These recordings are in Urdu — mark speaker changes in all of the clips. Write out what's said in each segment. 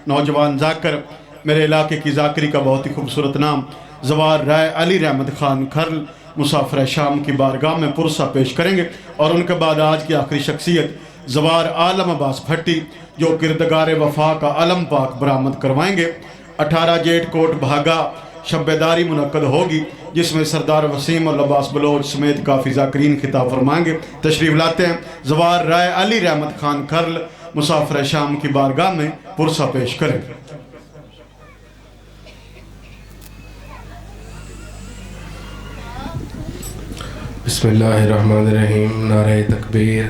Speaker 1: نوجوان ذاکر میرے علاقے کی ذاکری کا بہت ہی خوبصورت نام زوار رائے علی رحمت خان کھرل مسافر شام کی بارگاہ میں پرسہ پیش کریں گے، اور ان کے بعد آج کی آخری شخصیت زوار عالم عباس بھٹی جو کردگار وفا کا علم پاک برآمد کروائیں گے۔ 18 جیٹ کوٹ بھاگا شب بیداری منعقد ہوگی، جس میں سردار وسیم اور عباس بلوچ سمیت کافی ذاکرین خطاب فرمائیں گے۔ تشریف لاتے ہیں زوار رائے علی رحمت خان کھرل مسافر شام کی بارگاہ میں پرسہ پیش کریں گے۔
Speaker 2: بسم اللہ الرحمن الرحیم۔ نعرہ تکبیر،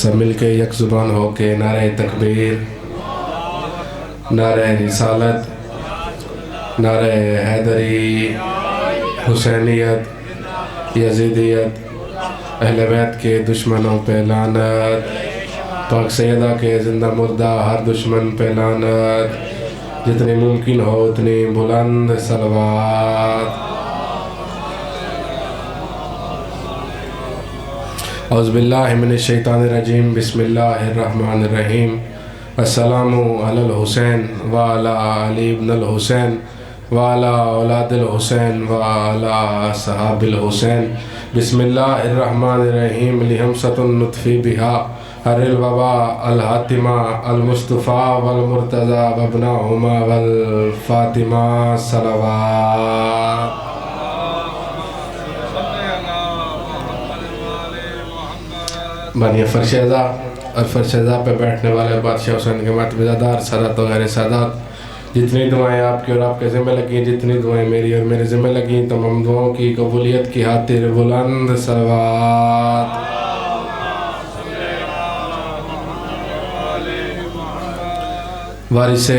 Speaker 2: سب مل کے یک زبان ہو کے نعرہ تکبیر، نعرہ رسالت، نعرہ حیدری، حسینیت، یزیدیت، اہل بیت کے دشمنوں پہ لعنت، پاک سیدہ کے زندہ مردہ ہر دشمن پہ لعنت، جتنی ممکن ہو اتنی بلند صلوات۔ اعوذ باللہ من الشیطان الرجیم، بسم اللہ الرحمن الرحیم۔ السلام علی الحسین وعلی علی ابن الحسین وعلی اولاد الحسین وعلی صحاب الحسین۔ بسم اللہ الرحمن الرحیم۔ لہمسۃ نطفی بہا حر الوبا الحاتمہ المصطفیٰ والمرتضیٰ وابنہما والفاطمہ صلوات۔ بانی فرش ازا اور فرش ازا پہ بیٹھنے والے بادشاہ حسین کے مرتبہ دار سادات و غیر سادات، جتنی دعائیں آپ کی اور آپ کے ذمہ لگیں، جتنی دعائیں میری اور میرے ذمہ لگیں، تمام دعاؤں کی قبولیت کی خاطر بلند صلوات۔ وارث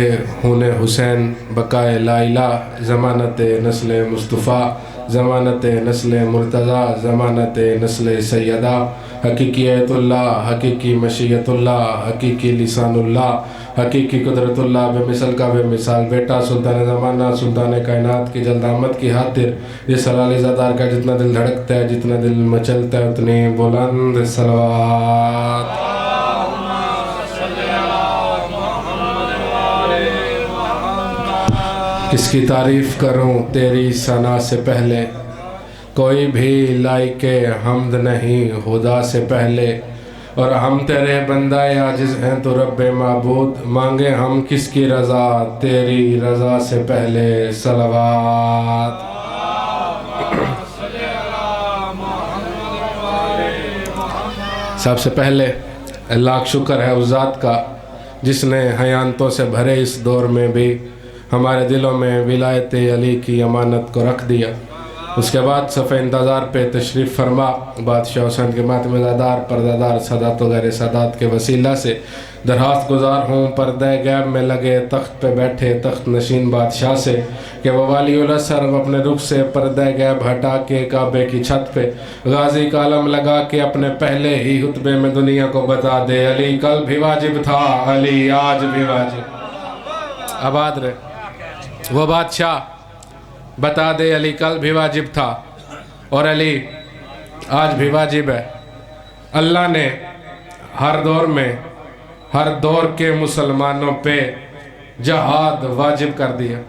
Speaker 2: خون حسین بقائے لا الہ، ضمانت نسل مصطفیٰ، ضمانت نسل مرتضیٰ، ضمانت نسل سیدہ، حقیقی ایت اللہ، حقیقی مشیت اللہ، حقیقی لسان اللہ، حقیقی قدرت اللہ، بے مثل کا بے مثال بیٹا سلطان زمانہ سلطان کائنات کی جلد آمد کی خاطر جس حلالی زادار کا جتنا دل دھڑکتا ہے، جتنا دل مچلتا ہے، اتنی بلند صلوات۔ کس کی تعریف کروں تیری ثنا سے پہلے، کوئی بھی لائق حمد نہیں خدا سے پہلے، اور ہم تیرے بندہ عاجز ہیں تو رب معبود، مانگے ہم کس کی رضا تیری رضا سے پہلے صلوات۔ سب سے پہلے لاکھ شکر ہے اس ذات کا جس نے حیانتوں سے بھرے اس دور میں بھی ہمارے دلوں میں ولایت علی کی امانت کو رکھ دیا۔ اس کے بعد صف انتظار پہ تشریف فرما بادشاہ حسین کے ماتم زادار پردہ سادات و غیر سادات کے وسیلہ سے درخواست گزار ہوں پردہ غیب میں لگے تخت پہ بیٹھے تخت نشین بادشاہ سے کہ وہ والی الاسر اپنے رخ سے پردہ غیب ہٹا کے کعبے کی چھت پہ غازی کا علم لگا کے اپنے پہلے ہی خطبے میں دنیا کو بتا دے، علی کل بھی واجب تھا، علی آج بھی واجب۔ آباد رہے وہ بادشاہ بتا دے، علی کل بھی واجب تھا اور علی آج بھی واجب ہے۔ اللہ نے ہر دور میں ہر دور کے مسلمانوں پہ جہاد واجب کر دیا،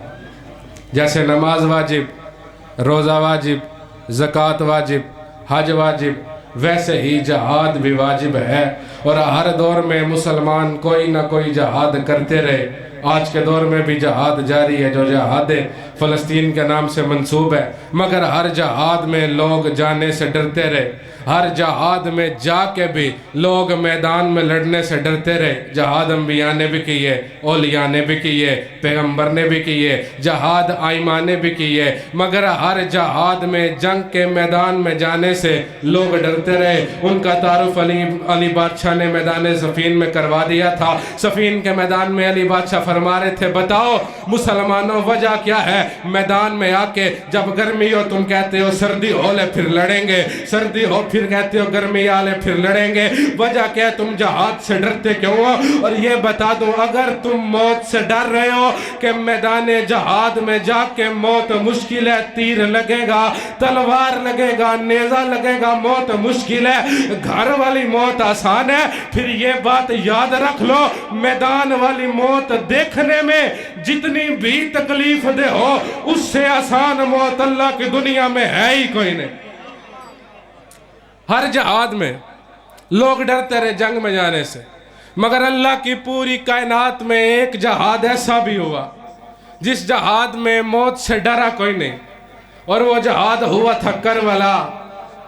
Speaker 2: جیسے نماز واجب، روزہ واجب، زکوٰۃ واجب، حج واجب، ویسے ہی جہاد بھی واجب ہے، اور ہر دور میں مسلمان کوئی نہ کوئی جہاد کرتے رہے۔ آج کے دور میں بھی جہاد جاری ہے جو جہاد فلسطین کے نام سے منسوب ہے، مگر ہر جہاد میں لوگ جانے سے ڈرتے رہے، ہر جہاد میں جا کے بھی لوگ میدان میں لڑنے سے ڈرتے رہے۔ جہاد انبیاء نے بھی کیے، اولیاء نے بھی کیے، پیغمبر نے بھی کیے، جہاد آئمہ نے بھی کیے، مگر ہر جہاد میں جنگ کے میدان میں جانے سے لوگ ڈرتے رہے۔ ان کا تعارف علی بادشاہ نے میدان صفین میں کروا دیا تھا۔ صفین کے میدان میں علی بادشاہ فرما رہے تھے بتاؤ مسلمانوں وجہ کیا ہے؟ میدان میں آ کے جب گرمی ہو تم کہتے ہو سردی ہو لے پھر لڑیں گے، سردی ہو پھر کہتے ہو گرمی آ لے پھر لڑیں گے، وجہ کیا ہے؟ تم جہاد سے ڈرتے کیوں ہو؟ اور یہ بتا دوں اگر تم موت سے ڈر رہے ہو کہ میدان جہاد میں جا کے موت مشکل ہے، تیر لگے گا، تلوار لگے گا، نیزہ لگے گا، موت مشکل ہے، گھر والی موت آسان ہے، پھر یہ بات یاد رکھ لو میدان والی موت دیکھنے میں جتنی بھی تکلیف دے ہو اس سے آسان موت اللہ کی دنیا میں ہے ہی کوئی نہیں۔ ہر جہاد میں لوگ ڈرتے رہے جنگ میں جانے سے، مگر اللہ کی پوری کائنات میں ایک جہاد ایسا بھی ہوا جس جہاد میں موت سے ڈرا کوئی نہیں، اور وہ جہاد ہوا تھا کربلا۔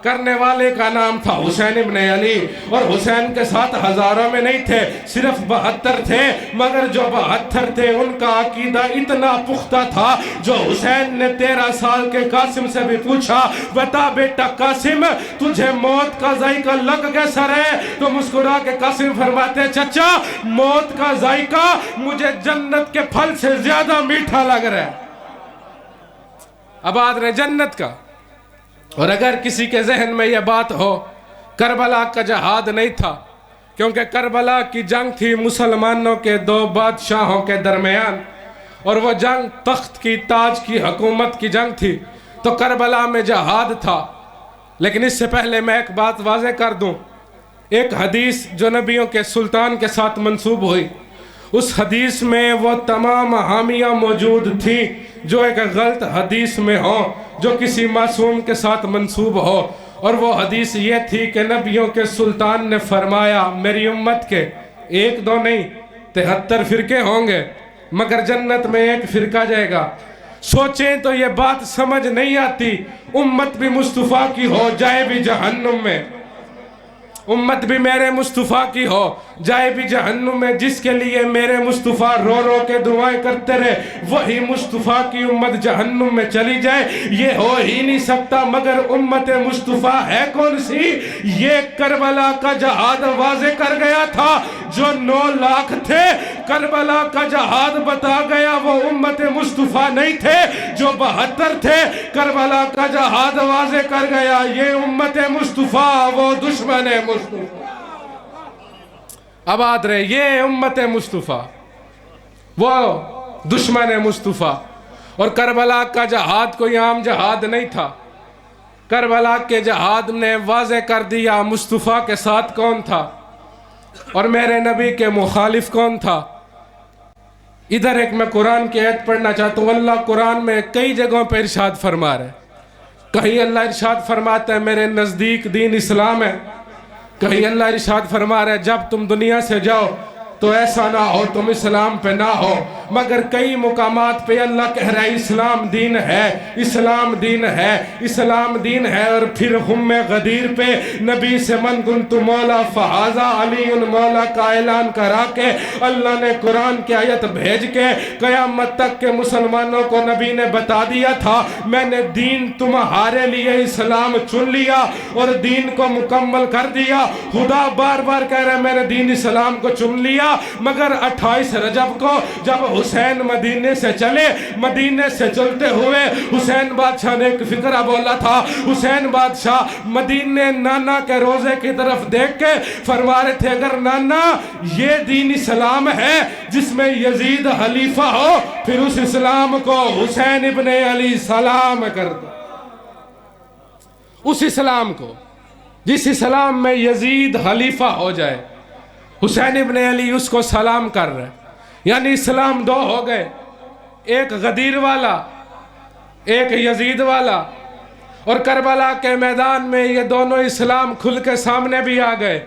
Speaker 2: کرنے والے کا نام تھا حسین ابن علی، اور حسین کے ساتھ ہزاروں میں نہیں تھے، صرف 72 تھے، مگر جو 72 تھے ان کا عقیدہ اتنا پختہ تھا جو حسین نے 13 سال کے قاسم سے بھی پوچھا بتا بیٹا قاسم تجھے موت کا ذائقہ لگ کیسا رہے؟ تو مسکرا کے قاسم فرماتے چچا موت کا ذائقہ مجھے جنت کے پھل سے زیادہ میٹھا لگ رہا ہے۔ اب آج رہے جنت کا، اور اگر کسی کے ذہن میں یہ بات ہو کربلا کا جہاد نہیں تھا، کیونکہ کربلا کی جنگ تھی مسلمانوں کے 2 بادشاہوں کے درمیان، اور وہ جنگ تخت کی تاج کی حکومت کی جنگ تھی، تو کربلا میں جہاد تھا۔ لیکن اس سے پہلے میں ایک بات واضح کر دوں، ایک حدیث جو نبیوں کے سلطان کے ساتھ منسوب ہوئی، اس حدیث میں وہ تمام حامیاں موجود تھیں جو ایک غلط حدیث میں ہو، جو کسی معصوم کے ساتھ منسوب ہو، اور وہ حدیث یہ تھی کہ نبیوں کے سلطان نے فرمایا میری امت کے 1-2 نہیں 73 فرقے ہوں گے مگر جنت میں ایک فرقہ جائے گا۔ سوچیں تو یہ بات سمجھ نہیں آتی، امت بھی مصطفیٰ کی ہو جائے بھی جہنم میں، امت بھی میرے مصطفیٰ کی ہو جائے بھی جہنم میں، جس کے لیے میرے مصطفیٰ رو رو کے دعائیں کرتے رہے وہی مصطفیٰ کی امت جہنم میں چلی جائے، یہ ہو ہی نہیں سکتا۔ مگر امت مصطفیٰ ہے کون سی؟ یہ کربلا کا جہاد واضح کر گیا تھا، جو 9 لاکھ تھے کربلا کا جہاد بتا گیا وہ امت مصطفیٰ نہیں تھے، جو 72 تھے کربلا کا جہاد واضح کر گیا یہ امت مصطفیٰ وہ دشمن مصطفیٰ۔ اب آد رہے یہ امت مصطفیٰ وہ دشمن مصطفیٰ، اور کربلا کا جہاد کوئی عام جہاد نہیں تھا، کربلا کے جہاد نے واضح کر دیا مصطفیٰ کے ساتھ کون تھا اور میرے نبی کے مخالف کون تھا۔ ادھر ایک میں قرآن کی آیت پڑھنا چاہتا ہوں، اللہ قرآن میں کئی جگہوں پہ ارشاد فرما رہے ہیں، کہیں اللہ ارشاد فرماتا ہے میرے نزدیک دین اسلام ہے، کہیں اللہ ارشاد فرما رہا ہے جب تم دنیا سے جاؤ تو ایسا نہ ہو تم اسلام پہ نہ ہو، مگر کئی مقامات پہ اللہ کہہ رہا ہے اسلام دین ہے، اسلام دین ہے، اسلام دین ہے۔ اور پھر ہم غدیر پہ نبی سے من کنت مولا فہذا علی مولا کا اعلان کرا کے اللہ نے قرآن کی آیت بھیج کے قیامت تک کے مسلمانوں کو نبی نے بتا دیا تھا میں نے دین تمہارے لیے اسلام چن لیا اور دین کو مکمل کر دیا۔ خدا بار بار کہہ رہا ہے میں نے دین اسلام کو چن لیا، مگر 28 رجب کو جب حسین مدینے سے چلے، مدینے سے چلتے ہوئے حسین بادشاہ نے ایک فکرہ بولا تھا، حسین بادشاہ مدینے نانا کے روزے کی طرف دیکھ کے فرما رہے تھے اگر نانا یہ دین اسلام ہے جس میں یزید خلیفہ ہو پھر اس اسلام کو حسین ابن علی سلام کر دو، اس اسلام کو جس اسلام میں یزید خلیفہ ہو جائے حسین ابن علی اس کو سلام کر رہے، یعنی اسلام 2 ہو گئے، ایک غدیر والا ایک یزید والا، اور کربلا کے میدان میں یہ دونوں اسلام کھل کے سامنے بھی آ گئے۔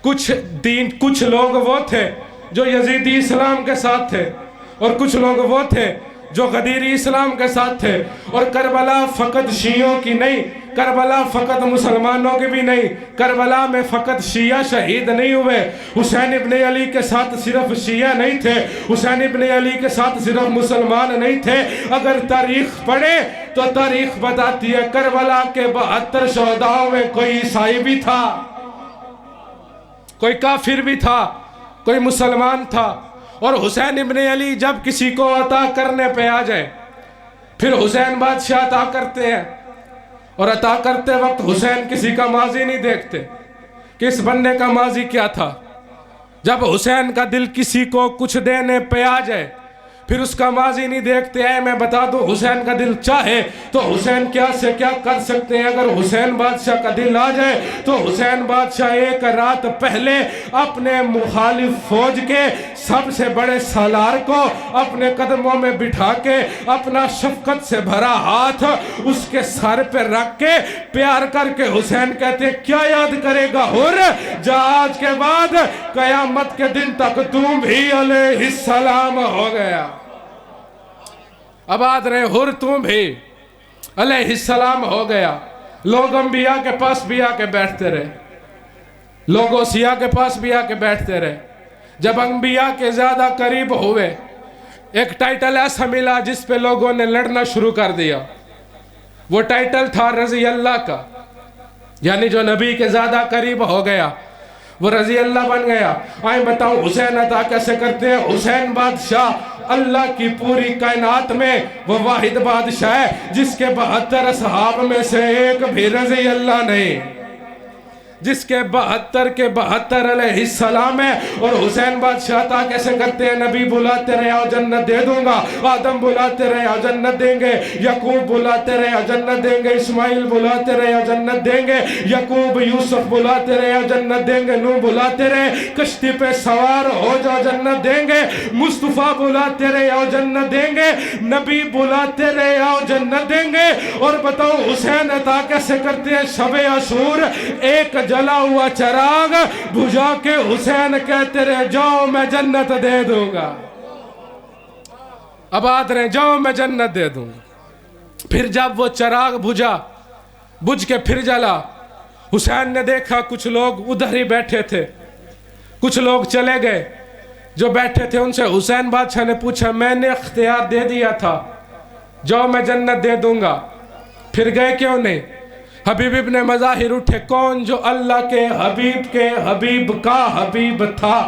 Speaker 2: کچھ لوگ وہ تھے جو یزیدی اسلام کے ساتھ تھے اور کچھ لوگ وہ تھے جو غدیری اسلام کے ساتھ تھے، اور کربلا فقط شیعوں کی نہیں، کربلا فقط مسلمانوں کی بھی نہیں، کربلا میں فقط شیعہ شہید نہیں ہوئے، حسین ابن علی کے ساتھ صرف شیعہ نہیں تھے، حسین ابن علی کے ساتھ صرف مسلمان نہیں تھے۔ اگر تاریخ پڑھے تو تاریخ بتاتی ہے کربلا کے 72 شہداؤں میں کوئی عیسائی بھی تھا، کوئی کافر بھی تھا، کوئی مسلمان تھا، اور حسین ابن علی جب کسی کو عطا کرنے پہ آ جائے پھر حسین بادشاہ عطا کرتے ہیں، اور عطا کرتے وقت حسین کسی کا ماضی نہیں دیکھتے کہ اس بندے کا ماضی کیا تھا۔ جب حسین کا دل کسی کو کچھ دینے پہ آ جائے پھر اس کا ماضی نہیں دیکھتے ہیں۔ میں بتا دوں حسین کا دل چاہے تو حسین کیا سے کیا کر سکتے ہیں۔ اگر حسین بادشاہ کا دل آ جائے تو حسین بادشاہ ایک رات پہلے اپنے مخالف فوج کے سب سے بڑے سالار کو اپنے قدموں میں بٹھا کے اپنا شفقت سے بھرا ہاتھ اس کے سر پہ رکھ کے پیار کر کے حسین کہتے ہیں کیا یاد کرے گا حر، جا آج کے بعد قیامت کے دن تک تم بھی علیہ السلام ہو گیا۔ آباد رہے حر تم بھی علیہ السلام ہو گیا۔ لوگ انبیاء کے پاس بھی آ کے بیٹھتے رہے، لوگ اوصیاء کے پاس بھی آ کے بیٹھتے رہے۔ جب انبیاء کے زیادہ قریب ہوئے ایک ٹائٹل ایسا ملا جس پہ لوگوں نے لڑنا شروع کر دیا۔ وہ ٹائٹل تھا رضی اللہ کا، یعنی جو نبی کے زیادہ قریب ہو گیا وہ رضی اللہ بن گیا۔ آئیں بتاؤں حسین عطا کیسے کرتے ہیں؟ حسین بادشاہ اللہ کی پوری کائنات میں وہ واحد بادشاہ ہے جس کے 72 اصحاب میں سے ایک بھی رضی اللہ نہیں، جس کے 72 کے 72 علیہ السلام ہے۔ اور حسین بادشاہ عطا کیسے کرتے ہیں؟ نبی بلاتے رہے اور جنت دے دوں گا، آدم بلاتے رہے اور جنت دیں گے، یعقوب بلاتے رہے اور جنت دیں گے، اسماعیل بلاتے رہے اور جنت دیں گے، یعقوب یوسف بلاتے رہے اور جنت دیں گے، نوح بلاتے رہے کشتی پہ سوار ہو جاؤ جنت دیں گے، مصطفیٰ بلاتے رہے اور جنت دیں گے، نبی بلاتے رہے اور جنت دیں گے۔ اور بتاؤ حسین عطا کیسے کرتے ہیں؟ شب عاشور ایک جلا ہوا چراغ بجھا کے حسین کہتے رہے جاؤ میں جنت دے دوں گا، آباد رہے جاؤ میں جنت دے دوں گا۔ پھر جب وہ چراغ بجھ کے پھر جلا، حسین نے دیکھا کچھ لوگ ادھر ہی بیٹھے تھے، کچھ لوگ چلے گئے۔ جو بیٹھے تھے ان سے حسین بادشاہ نے پوچھا میں نے اختیار دے دیا تھا جاؤ میں جنت دے دوں گا، پھر گئے کیوں نہیں؟ حبیب ابن مظاہر اٹھے، کون جو اللہ کے حبیب کا حبیب تھا۔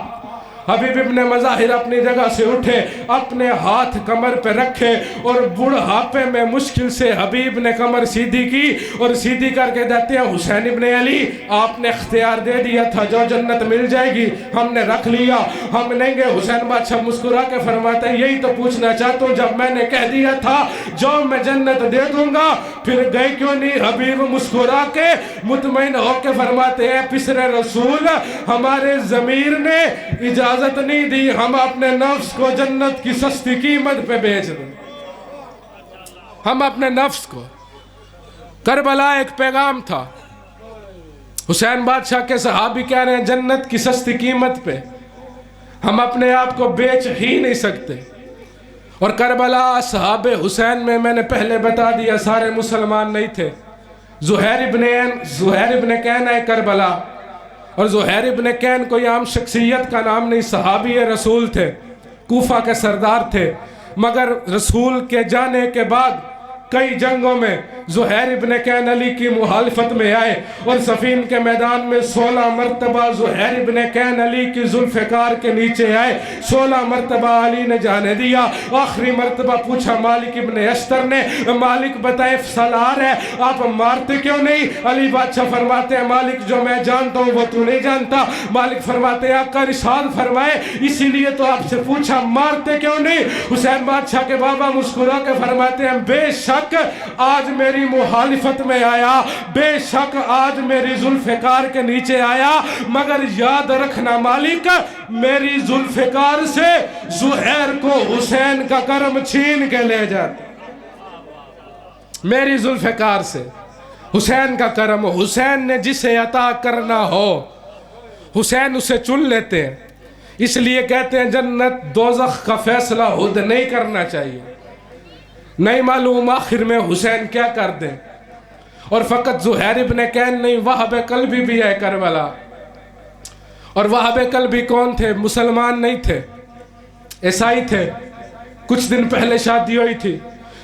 Speaker 2: حبیب ابن مظاہر اپنی جگہ سے اٹھے، اپنے ہاتھ کمر پہ رکھے اور بڑھاپے میں مشکل سے حبیب نے کمر سیدھی کی اور سیدھی کر کے کہتے ہیں حسین ابن علی آپ نے اختیار دے دیا تھا جو جنت مل جائے گی، ہم نے رکھ لیا، ہم لیں گے۔ حسین بادشاہ مسکرا کے فرماتے ہیں یہی تو پوچھنا چاہتا ہوں، جب میں نے کہہ دیا تھا جو میں جنت دے دوں گا پھر گئے کیوں نہیں؟ حبیب مسکرا کے مطمئن ہو کے فرماتے ہیں پسر رسول ہمارے ضمیر نے اجازت نہیں دی ہم اپنے نفس کو جنت کی سستی قیمت پہ بیچ دیں، ہم اپنے نفس کو۔ کربلا ایک پیغام تھا، حسین بادشاہ کے صحابی کہہ رہے ہیں جنت کی سستی قیمت پہ ہم اپنے آپ کو بیچ ہی نہیں سکتے۔ اور کربلا صحاب حسین میں نے پہلے بتا دیا سارے مسلمان نہیں تھے۔ زہیر ابن کین ہے کربلا، اور زہیر ابن کین کوئی عام شخصیت کا نام نہیں، صحابی رسول تھے، کوفہ کے سردار تھے، مگر رسول کے جانے کے بعد کئی جنگوں میں زہیر ابن کین علی کی مخالفت میں آئے اور صفین کے میدان میں 16 مرتبہ زہیر ابن کین علی کی ذوالفقار کے نیچے آئے، 16 مرتبہ علی نے جانے دیا۔ آخری مرتبہ پوچھا مالک ابن اشتر نے، مالک بتائے سالار ہے آپ مارتے کیوں نہیں؟ علی بادشاہ فرماتے ہیں مالک جو میں جانتا ہوں وہ تو نہیں جانتا۔ مالک فرماتے ہیں آقا ارشاد فرمائے اسی لیے تو آپ سے پوچھا مارتے کیوں نہیں؟ حسین بادشاہ کے بابا مسکرا کے فرماتے ہیں بے شک آج میری مخالفت میں آیا، بے شک آج میری ذوالفقار کے نیچے آیا، مگر یاد رکھنا مالک میری ذوالفقار سے زہیر کو حسین کا کرم چھین کے لے جاتا، میری ذوالفقار سے حسین کا کرم۔ حسین نے جسے عطا کرنا ہو حسین اسے چن لیتے ہیں، اس لیے کہتے ہیں جنت دوزخ کا فیصلہ خود نہیں کرنا چاہیے، نہیں معلوم آخر میں حسین کیا کر دیں۔ اور فقط زہیر ابن کین نہیں، وہب قلبی بھی ہے کربلا، اور وہب قلبی کون تھے؟ مسلمان نہیں تھے، عیسائی تھے، کچھ دن پہلے شادی ہوئی تھی،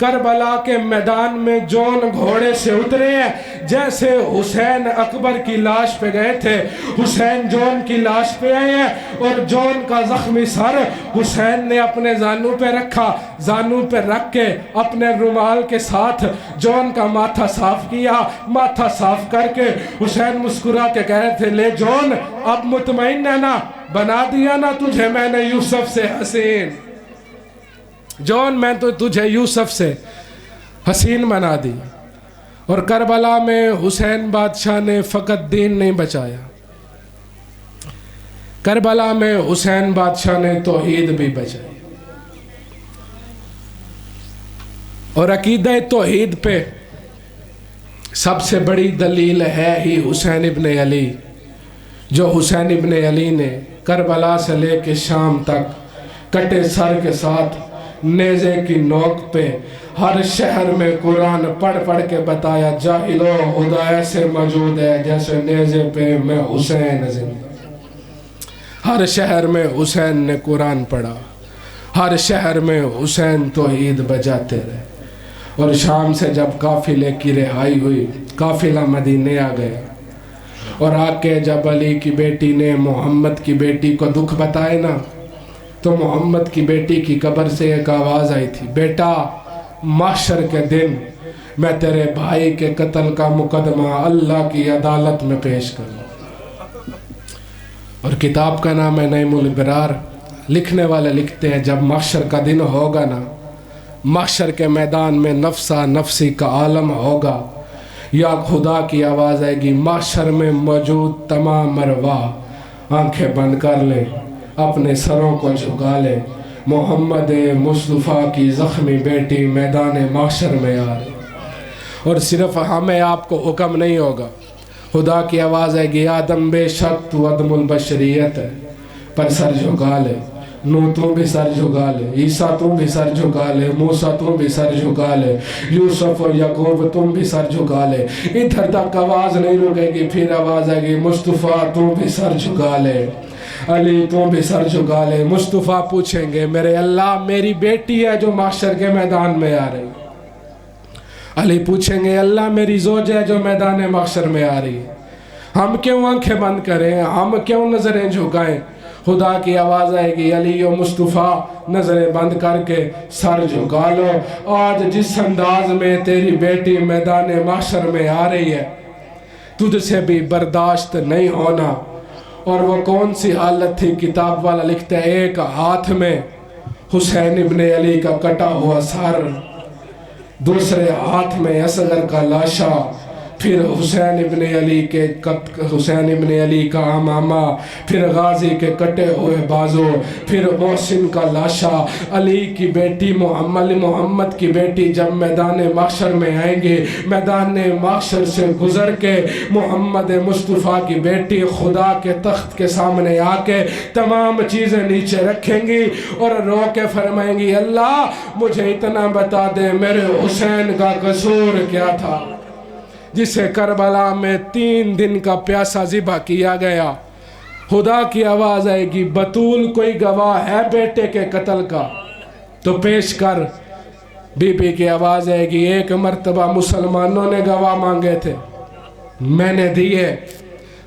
Speaker 2: کربلا کے میدان میں جون گھوڑے سے اترے ہیں، جیسے حسین اکبر کی لاش پہ گئے تھے حسین جون کی لاش پہ آئے ہیں، اور جون کا زخمی سر حسین نے اپنے زانو پہ رکھا، زانو پہ رکھ کے اپنے رومال کے ساتھ جون کا ماتھا صاف کیا، ماتھا صاف کر کے حسین مسکرا کے کہہ رہے تھے لے جون اب مطمئن ہے نا، بنا دیا نا تجھے میں نے یوسف سے حسین، جون میں تو تجھے یوسف سے حسین بنا دی۔ اور کربلا میں حسین بادشاہ نے فقط دین نہیں بچایا، کربلا میں حسین بادشاہ نے توحید بھی بچائی، اور عقیدہ توحید پہ سب سے بڑی دلیل ہے ہی حسین ابن علی، جو حسین ابن علی نے کربلا سے لے کے شام تک کٹے سر کے ساتھ نیزے کی نوک پہ ہر شہر میں قرآن پڑھ پڑھ کے بتایا جاہلو خدا ایسے موجود ہے جیسے نیزے پہ میں حسین زندہ۔ ہر شہر میں حسین نے قرآن پڑھا، ہر شہر میں حسین توحید بجاتے رہے۔ اور شام سے جب قافلے کی رہائی ہوئی، قافلہ مدینے آ گیا، اور آ کے جب علی کی بیٹی نے محمد کی بیٹی کو دکھ بتائے نا، تو محمد کی بیٹی کی قبر سے ایک آواز آئی تھی، بیٹا محشر کے دن میں تیرے بھائی کے قتل کا مقدمہ اللہ کی عدالت میں پیش کروں۔ اور کتاب کا نام ہے نعیم الابرار، لکھنے والے لکھتے ہیں جب محشر کا دن ہوگا نا، محشر کے میدان میں نفسا نفسی کا عالم ہوگا، یا خدا کی آواز آئے گی محشر میں موجود تمام ارواح آنکھیں بند کر لے، اپنے سروں کو جھکا لے، محمد مصطفیٰ کی زخمی بیٹی میدان محشر میں آ رہی۔ اور صرف ہمیں آپ کو حکم نہیں ہوگا، خدا کی آواز آئے گی آدم بے شک تو عدم البشریت ہے، پر سر جھکا لے، نو تم بھی سر جھکا لے، عیسیٰ تم بھی سر جھکا لے، موسیٰ تم بھی سر جھکا لے، یوسف اور یعقوب تم بھی سر جھکا لے۔ ادھر تک آواز نہیں رکے گی، پھر آواز آئے گی مصطفیٰ تم بھی سر جھکا لے، علی تم بھی سر جھکا لے۔ مصطفیٰ پوچھیں گے میرے اللہ میری بیٹی ہے جو محشر کے میدان میں آ رہی، علی پوچھیں گے اللہ میری زوج ہے جو میدان محشر میں آ رہی ہے، ہم کیوں آنکھیں بند کریں، ہم کیوں نظریں جھکائیں؟ خدا کی آواز آئے گی علی و مصطفیٰ نظریں بند کر کے سر جھکا لو، آج جس انداز میں تیری بیٹی میدان محشر میں آ رہی ہے تجھ سے بھی برداشت نہیں ہونا۔ اور وہ کون سی حالت تھی؟ کتاب والا لکھتا ہے ایک ہاتھ میں حسین ابن علی کا کٹا ہوا سر، دوسرے ہاتھ میں اصغر کا لاشا، پھر حسین ابن علی کا امامہ، پھر غازی کے کٹے ہوئے بازو، پھر محسن کا لاشا۔ علی کی بیٹی محمد کی بیٹی جب میدان محشر میں آئیں گے، میدان محشر سے گزر کے محمد مصطفیٰ کی بیٹی خدا کے تخت کے سامنے آ کے تمام چیزیں نیچے رکھیں گی اور رو کے فرمائیں گی اللہ مجھے اتنا بتا دے میرے حسین کا قصور کیا تھا جسے کربلا میں 3 دن کا پیاسا ذبح کیا گیا۔ خدا کی آواز آئے گی بطول کوئی گواہ ہے بیٹے کے قتل کا تو پیش کر۔ بی بی کی آواز آئے گی ایک مرتبہ مسلمانوں نے گواہ مانگے تھے، میں نے دیے،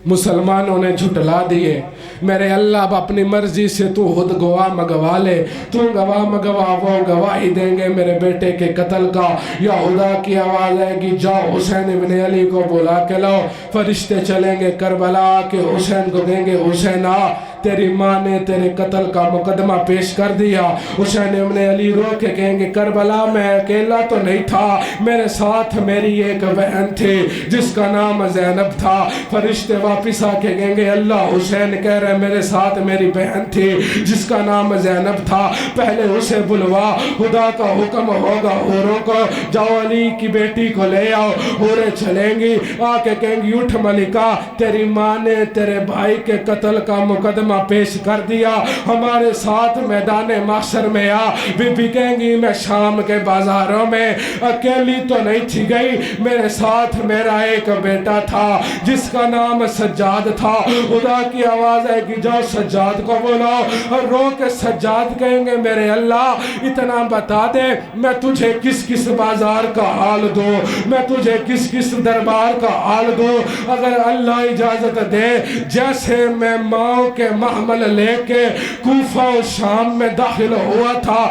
Speaker 2: مسلمانوں نے جھٹلا دیے، میرے اللہ اب اپنی مرضی سے تو خود گواہ مگوا لے، تو گواہ مگوا، وہ گواہی دیں گے میرے بیٹے کے قتل کا۔ یا خدا کی آواز آئے گی جاؤ حسین ابن علی کو بلا کے لاؤ، فرشتے چلیں گے کربلا کے حسین کو کہیں گے حسین آ تیری ماں نے تیرے قتل کا مقدمہ پیش کر دیا۔ حسین ابن علی رو کے کہیں گے کربلا میں اکیلا تو نہیں تھا، میرے ساتھ میری ایک بہن تھی جس کا نام زینب تھا۔ فرشتے واپس آ کے کہیں گے اللہ حسین کہہ رہے میرے ساتھ میری بہن تھی جس کا نام زینب تھا، پہلے اسے بلوا، خدا کا حکم ہوگا حوروں کو جاؤ علی کی بیٹی کو لے آؤ۔ حوریں چلیں گی، آ کے کہیں گی اٹھ ملکہ تیری ماں نے تیرے بھائی کے قتل کا مقدمہ نامہ پیش کر دیا، ہمارے ساتھ میدان محشر میں آ۔ بی بی کہیں گی میں شام کے بازاروں میں اکیلی تو نہیں تھی گئی، میرے ساتھ میرا ایک بیٹا تھا جس کا نام سجاد تھا۔ خدا کی آواز ہے کہ جاؤ سجاد کو بلاؤ، اور رو کے سجاد کہیں گے میرے اللہ اتنا بتا دے میں تجھے کس کس بازار کا حال دوں، میں تجھے کس کس دربار کا حال دوں۔ اگر اللہ اجازت دے جیسے میں ماؤں کے محمل لے کے کوفہ و شام میں داخل ہوا تھا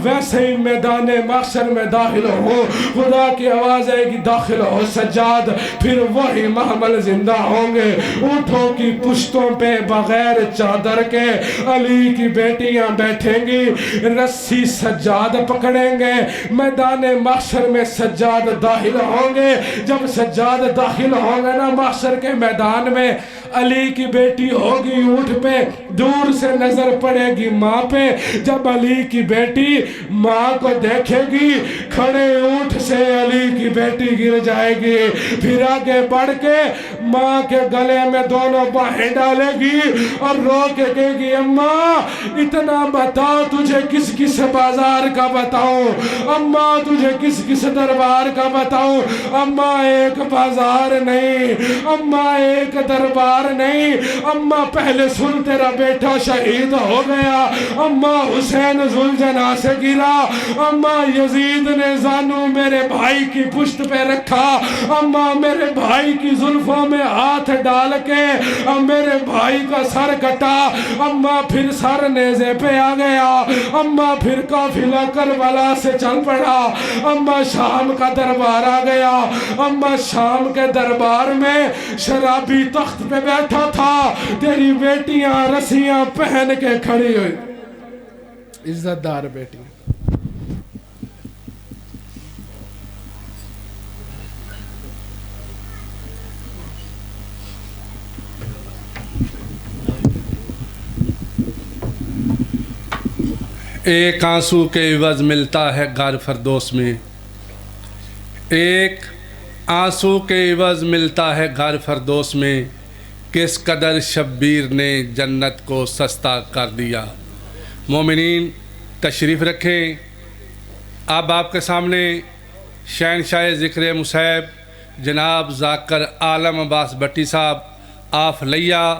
Speaker 2: ویسے ہی میدان محشر میں داخل ہو۔ خدا کی آواز ہے کہ داخل ہو سجاد، پھر وہی محمل زندہ ہوں گے، اونٹوں کی پشتوں پہ بغیر چادر کے علی کی بیٹیاں بیٹھیں گی، رسی سجاد پکڑیں گے، میدان محشر میں سجاد داخل ہوں گے۔ جب سجاد داخل ہوں گے نا محشر کے میدان میں، علی کی بیٹی ہوگی اونٹ پہ، دور سے نظر پڑے گی ماں پہ۔ جب علی کی بیٹی ماں کو دیکھے گی کھڑے اونٹ سے علی کی بیٹی گر جائے گی، پھر آگے بڑھ کے ماں کے گلے میں دونوں باہیں ڈالے گی اور رو کے کہے گی اماں اتنا بتا تجھے کس کس بازار کا بتاؤں، اماں تجھے کس کس دربار کا بتاؤں۔ اماں ایک بازار نہیں، اماں ایک دربار نہیں، اماں پہلے سن تیرا بیٹا شہید ہو گیا، اماں حسین ذوالجناح سے گرا، اماں یزید نے زانو میرے بھائی کی پشت پہ رکھا، اماں میرے بھائی کی زلفوں میں ہاتھ ڈال کے میرے بھائی کا سر کٹا، اماں پھر سر نیزے پہ آ گیا، اماں پھر قافلہ کربلا سے چل پڑا، اماں شام کا دربار آ گیا، اماں شام کے دربار میں شرابی تخت پہ بیٹھا تھا، تیری بیٹیاں رسیاں پہن کے کھڑی ہوئی، عزت دار بیٹیاں۔
Speaker 3: ایک آنسو کے عوض ملتا ہے غار فردوس میں، ایک آنسو کے عوض ملتا ہے غار فردوس میں، کس قدر شبیر نے جنت کو سستا کر دیا۔ مومنین تشریف رکھیں، اب آپ کے سامنے شہنشاہ ذکر مصیب جناب ذاکر عالم عباس بٹی صاحب آف لیا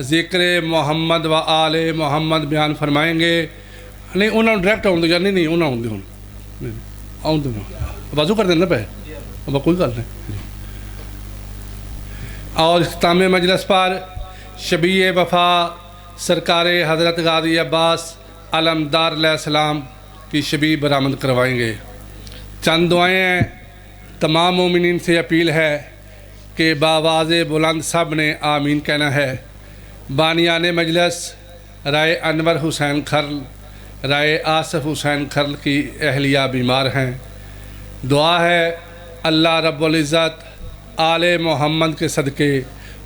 Speaker 3: ذکر محمد و آل محمد بیان فرمائیں گے۔ نہیں انہوں نے ڈائریکٹ آؤں دے نہیں نہیں انہوں نے آؤں دے بازو کر دینا پہ اب کوئی گل نہیں۔ اور اختتام مجلس پر شبیہ وفا سرکار حضرت غازی عباس علمدار علیہ السلام کی شبیہ برآمد کروائیں گے۔ چند دعائیں ہیں، تمام مومنین سے اپیل ہے کہ بآواز بلند سب نے آمین کہنا ہے۔ بانیان مجلس رائے انور حسین کھرل، رائے آصف حسین کھرل کی اہلیہ بیمار ہیں، دعا ہے اللہ رب العزت آل محمد کے صدقے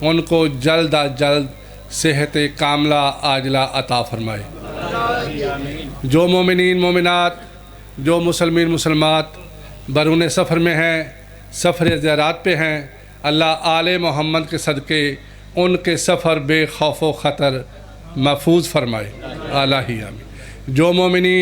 Speaker 3: ان کو جلد از جلد صحت کاملہ عاجلہ عطا فرمائے۔ جو مومنین مومنات، جو مسلمین مسلمات بیرون سفر میں ہیں، سفر زیارات پہ ہیں، اللہ آل محمد کے صدقے ان کے سفر بے خوف و خطر محفوظ فرمائے۔ الہی آمین۔ جو مومنین